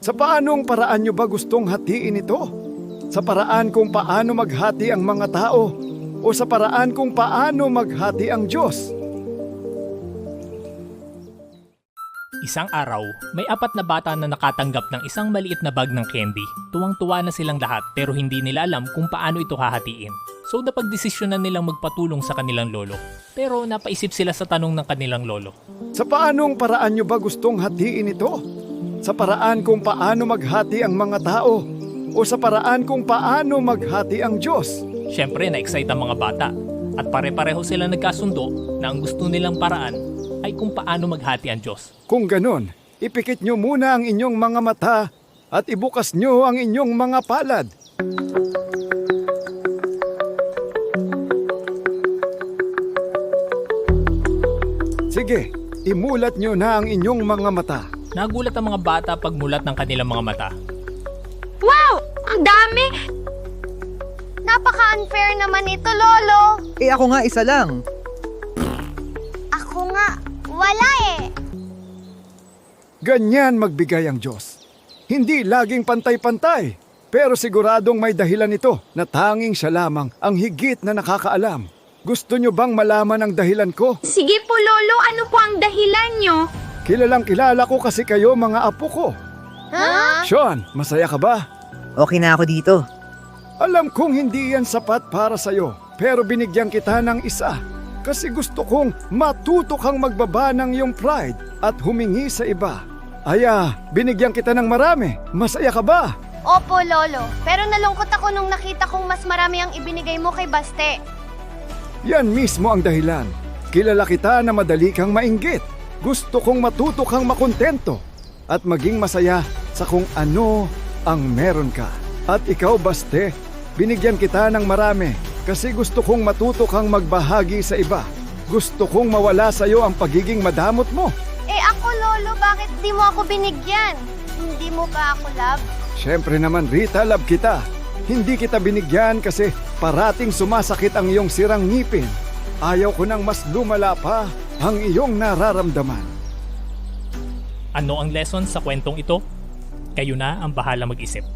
Sa paanong paraan nyo ba gustong hatiin ito? Sa paraan kung paano maghati ang mga tao o sa paraan kung paano maghati ang Diyos? Isang araw, may 4 na bata na nakatanggap ng isang maliit na bag ng candy. Tuwang-tuwa na silang lahat pero hindi nila alam kung paano ito hahatiin. So napagdesisyonan nilang magpatulong sa kanilang lolo. Pero napaisip sila sa tanong ng kanilang lolo. Sa paanong paraan nyo ba gustong hatiin ito? Sa paraan kung paano maghati ang mga tao o sa paraan kung paano maghati ang Diyos? Siyempre, na-excite ang mga bata. At pare-pareho sila nagkasundo na ang gusto nilang paraan ay kung paano maghati ang Diyos. Kung ganon, ipikit nyo muna ang inyong mga mata at ibukas nyo ang inyong mga palad. Sige, imulat nyo na ang inyong mga mata. Nagulat ang mga bata pagmulat ng kanilang mga mata. Wow! Ang dami! Napaka-unfair naman ito, Lolo. Eh ako nga isa lang. Ako nga, wala eh. Ganyan magbigay ang Diyos. Hindi laging pantay-pantay, pero siguradong may dahilan ito na tanging siya lamang ang higit na nakakaalam. Gusto nyo bang malaman ang dahilan ko? Sige po, Lolo. Ano po ang dahilan nyo? Kilalang kilala ko kasi kayo mga apo ko. Ha? Sean, masaya ka ba? Okay na ako dito. Alam kong hindi yan sapat para sa'yo, pero binigyan kita ng isa. Kasi gusto kong matuto kang magbaba ng iyong pride at humingi sa iba. Aya, binigyan kita ng marami. Masaya ka ba? Opo, Lolo. Pero nalungkot ako nung nakita kong mas marami ang ibinigay mo kay Baste. Yan mismo ang dahilan. Kilala kita na madali kang mainggit. Gusto kong matuto kang makontento at maging masaya sa kung ano ang meron ka. At ikaw, Baste, binigyan kita ng marami kasi gusto kong matuto kang magbahagi sa iba. Gusto kong mawala sa iyo ang pagiging madamot mo. Eh ako, Lolo, bakit di mo ako binigyan? Hindi mo ba ako love? Siyempre naman, Rita, love kita. Hindi kita binigyan kasi parating sumasakit ang iyong sirang ngipin. Ayaw ko nang mas lumala pa ang iyong nararamdaman. Ano ang lesson sa kwentong ito? Kayo na ang bahala mag-isip.